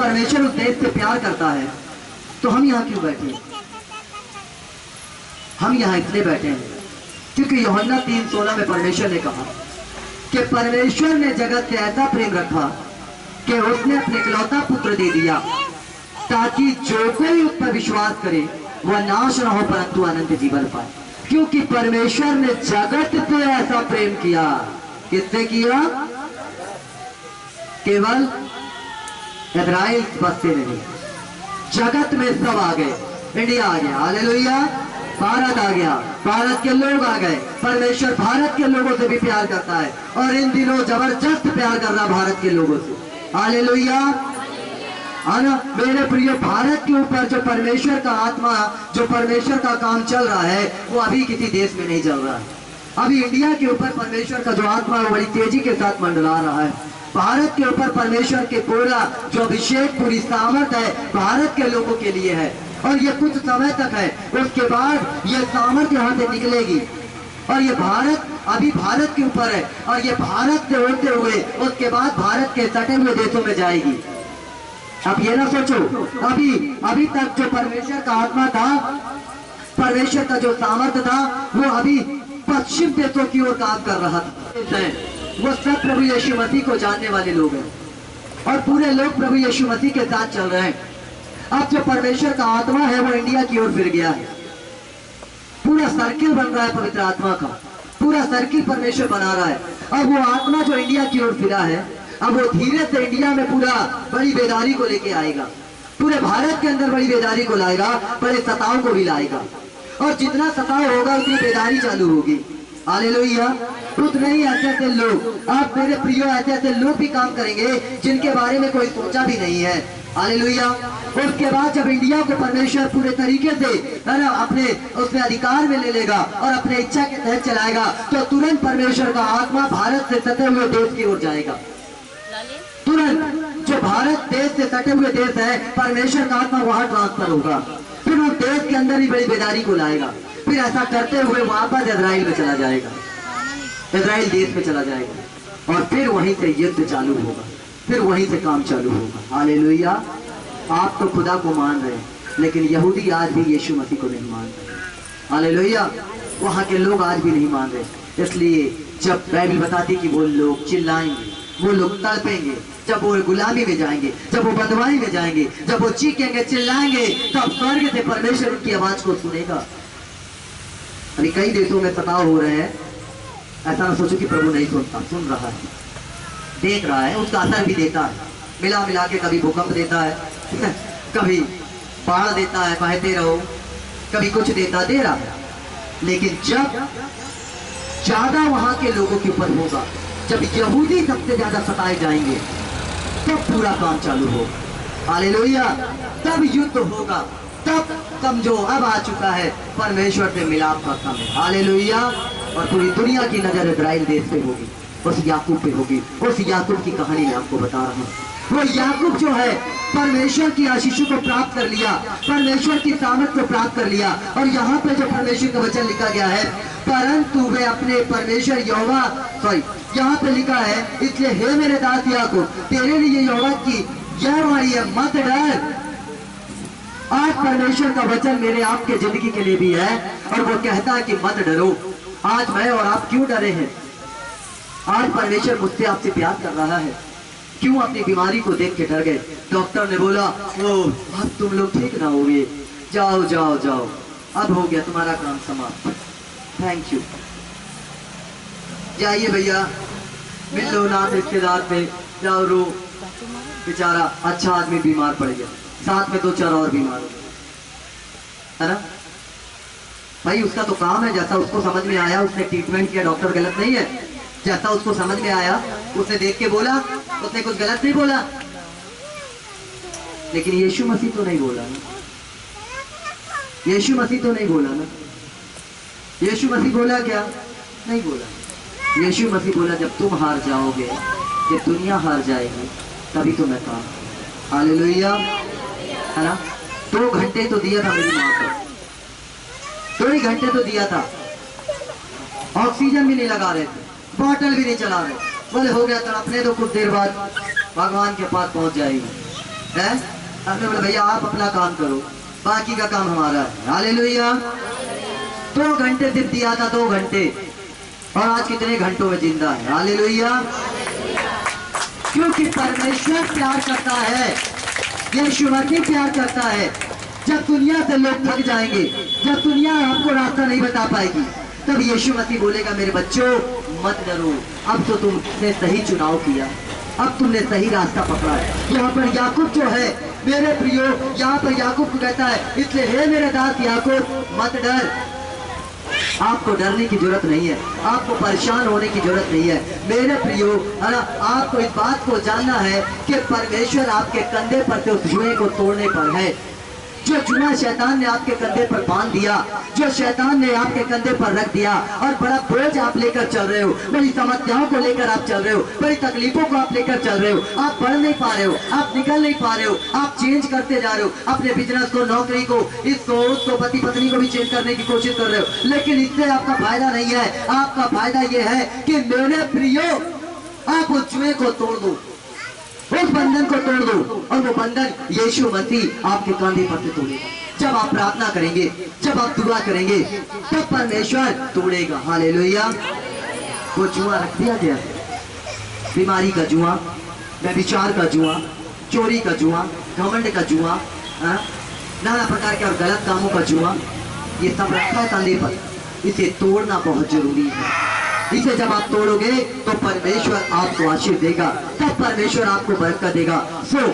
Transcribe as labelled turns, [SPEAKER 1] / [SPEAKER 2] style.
[SPEAKER 1] परमेश्वर उस देश से प्यार करता है तो हम यहाँ क्यों बैठे? हम यहाँ इसलिए बैठे हैं क्योंकि यूहन्ना 3:16 में परमेश्वर ने कहा कि परमेश्वर ने जगत से ऐसा प्रेम रखा कि उसने अपने इकलौता पुत्र दे दिया ताकि जो कोई उस पर विश्वास करे वह नाश न हो परंतु अनंत जीवन पाए। क्योंकि परमेश्वर ने जगत से ऐसा प्रेम किया। किससे किया? केवल इजराइल बस से नहीं, जगत में सब आ गए। इंडिया आ गया, हालेलुया। भारत आ गया, भारत के लोग आ गए। परमेश्वर भारत के लोगों से भी प्यार करता है और इन दिनों जबरदस्त प्यार कर रहा भारत के लोगों से, हालेलुया। मेरे प्रिय, भारत के ऊपर जो परमेश्वर का आत्मा, जो परमेश्वर का काम चल रहा है वो अभी किसी देश में नहीं चल रहा है। अभी इंडिया के ऊपर परमेश्वर का जो आत्मा है बड़ी तेजी के साथ मंडरा रहा है। भारत के ऊपर परमेश्वर के पूरा जो अभिषेक, पूरी सामर्थ है भारत के लोगों के लिए है और ये कुछ समय तक है। उसके बाद ये सामर्थ यहाँ से निकलेगी और ये भारत अभी भारत के ऊपर है और ये भारत से होते हुए उसके बाद भारत के सटे हुए देशों में जाएगी। अब ये ना सोचो अभी तक जो परमेश्वर का आत्मा था, परमेश्वर का जो सामर्थ्य था वो अभी पश्चिम देशों की ओर काम कर रहा था। वो सब प्रभु यीशु मसीह को जानने वाले लोग हैं और पूरे लोग प्रभु यीशु मसीह के साथ चल रहे हैं। अब जो परमेश्वर का आत्मा है वो इंडिया की ओर फिर गया है। पूरा सर्किल बन रहा है पवित्र आत्मा का, पूरा सर्किल परमेश्वर बना रहा है। अब वो आत्मा जो इंडिया की ओर फिरा है, अब वो धीरे से इंडिया में पूरा बड़ी बेदारी को लेके आएगा, पूरे भारत के अंदर बड़ी बेदारी को लाएगा, बड़े सताव को भी लाएगा और जितना सताव होगा उतनी बेदारी चालू होगी, हालेलुया। उतने ही ऐसे लोग, आप मेरे प्रियो, ऐसे लोग भी काम करेंगे जिनके बारे में कोई सोचा भी नहीं है, हालेलुया। उसके बाद जब इंडिया को परमेश्वर पूरे तरीके से अपने उसमें अधिकार में ले लेगा और अपने इच्छा के तहत चलाएगा तो तुरंत परमेश्वर का आत्मा भारत से सटे हुए देश की ओर जाएगा। तुरंत जो भारत देश से सटे हुए देश है, परमेश्वर का आत्मा वहां ट्रांसफर होगा, फिर उस देश के अंदर ही बड़ी बेदारी को लाएगा। फिर ऐसा करते हुए वापस इजराइल में चला जाएगा, इजराइल देश में चला जाएगा और फिर वहीं से युद्ध चालू होगा, फिर वहीं से काम चालू होगा, हालेलुया। आप तो खुदा को मान रहे हैं लेकिन यहूदी आज भी यीशु मसीह को नहीं मान रहे, हालेलुया। वहां के लोग आज भी नहीं मान रहे। इसलिए जब बाइबल बताती कि वो लोग चिल्लाएंगे, वो लोग तड़पेंगे, जब वो गुलामी में जाएंगे, जब वो बंधुआई में जाएंगे, जब वो चीखेंगे, चिल्लाएंगे, तब स्वर्ग से परमेश्वर उनकी आवाज को सुनेगा। अभी कई देशों में सताव हो रहे हैं, ऐसा ना सोचो कि प्रभु नहीं सुनता, सुन रहा है, देख रहा है, उसका असर भी देता है। मिला मिला के कभी भूकंप देता है, कभी बाढ़ देता है, बहते रहो, कभी कुछ देता, दे रहा है। लेकिन जब ज्यादा वहां के लोगों के ऊपर होगा, जब यहूदी सबसे ज्यादा सताए जाएंगे, तब पूरा काम चालू होगा, हालेलुया। तब युद्ध होगा, तब कमजोर अब आ चुका है, परमेश्वर से मिलाप का समय, हालेलुया। और पूरी दुनिया की नजर इजराइल देश पे होगी, उस याकूब पे होगी। उस याकूब की कहानी मैं आपको बता रहा हूँ। वो याकूब जो है परमेश्वर की आशीषों को प्राप्त कर लिया, परमेश्वर की सामर्थ को प्राप्त कर लिया। और यहाँ पे जो परमेश्वर का वचन लिखा गया है, परंतु वे अपने परमेश्वर यहोवा, सॉरी यहाँ पे लिखा है, इसलिए हे मेरे दास याकूब, तेरे लिए यहोवा की यह वाणी है, मत डर। आज परमेश्वर का वचन मेरे आपके जिंदगी के लिए भी है और वो कहता है कि मत डरो। आज मैं और आप क्यों डरे हैं? आज परमेश्वर मुझसे आपसे प्यार कर रहा है। क्यों अपनी बीमारी को देख के डर गए? डॉक्टर ने बोला ओ अब तुम लोग ठीक ना होगे, जाओ जाओ जाओ, अब हो गया तुम्हारा काम समाप्त, थैंक यू, जाइए भैया, मिल लो ना रिश्तेदार से, जाओ रो। बेचारा अच्छा आदमी बीमार पड़ गया, साथ में 2-4 और बीमार हो गए, है ना भाई। उसका तो काम है, जैसा उसको समझ में आया उसने ट्रीटमेंट किया, डॉक्टर गलत नहीं है। जैसा उसको समझ में आया उसने देख के बोला, उसने कुछ गलत नहीं बोला। लेकिन यीशु मसीह तो नहीं बोला ना, यीशु मसीह तो नहीं बोला ना। यीशु मसीह बोला क्या? नहीं बोला। यीशु मसीह बोला जब तुम हार जाओगे, जब दुनिया हार जाएगी, तभी तो मैं काम, हालेलुया, है ना। 2 घंटे तो दिया था मेरी माँ को, 2 ही घंटे तो दिया था, ऑक्सीजन भी नहीं लगा रहे थे, बॉटल भी नहीं चला रहे, बोले हो गया तड़पने दो, कुछ देर बाद भगवान के पास पहुंच जाएगी। है। हमने बोला भैया आप अपना काम करो, बाकी का काम हमारा है। हालेलुया। 2 घंटे सिर्फ दिया था, 2 घंटे, और आज कितने घंटों में जिंदा है। हालेलुया। क्योंकि परमेश्वर प्यार करता है, यीशु मसीह प्यार करता है। जब दुनिया से लोग थक जाएंगे, जब दुनिया आपको रास्ता नहीं बता पाएगी, तब यीशु मसीह बोलेगा मेरे बच्चों मत डरो, अब तो तुमने सही चुनाव किया, अब तुमने सही रास्ता पकड़ा है। यहाँ पर याकूब जो है मेरे प्रियो, यहाँ पर याकूब को कहता है इसलिए हे मेरे दास याकूब मत डर। आपको डरने की जरूरत नहीं है, आपको परेशान होने की जरूरत नहीं है मेरे प्रियो, है ना। आपको इस बात को जानना है कि परमेश्वर आपके कंधे पर से उस जुए को तोड़ने पर है। जो जुआ शैतान ने आपके कंधे पर बांध दिया, जो शैतान ने आपके कंधे पर रख दिया, और बड़ा बोझ आप लेकर चल रहे हो, बड़ी समस्याओं को लेकर आप चल रहे हो, बड़ी तकलीफों को आप लेकर चल रहे हो, आप बढ़ नहीं पा रहे हो, आप निकल नहीं पा रहे हो, आप चेंज करते जा रहे हो अपने बिजनेस को, नौकरी को, इसको उसको, पति पत्नी को भी चेंज करने की कोशिश कर रहे हो, लेकिन इससे आपका फायदा नहीं है। आपका फायदा यह है कि मेरे प्रियो आप उस जुए को तोड़ दो, उस बंधन को तोड़ दो, और वो बंधन यीशु मसीह आपके कंधे पर से तोड़ेगा। जब आप प्रार्थना करेंगे, जब आप दुआ करेंगे, तब परमेश्वर तोड़ेगा। हालेलुया। वो जुआ रख दिया गया, बीमारी का जुआ, व्यभिचार का जुआ, चोरी का जुआ, घमंड का जुआ, नाना प्रकार के और गलत कामों का जुआ, ये सब रखा है कंधे पर। इसे तोड़ना बहुत जरूरी है। इसे जब आप तोड़ोगे तो परमेश्वर आपको आशीष देगा, तब परमेश्वर आपको बरकत देगा। सो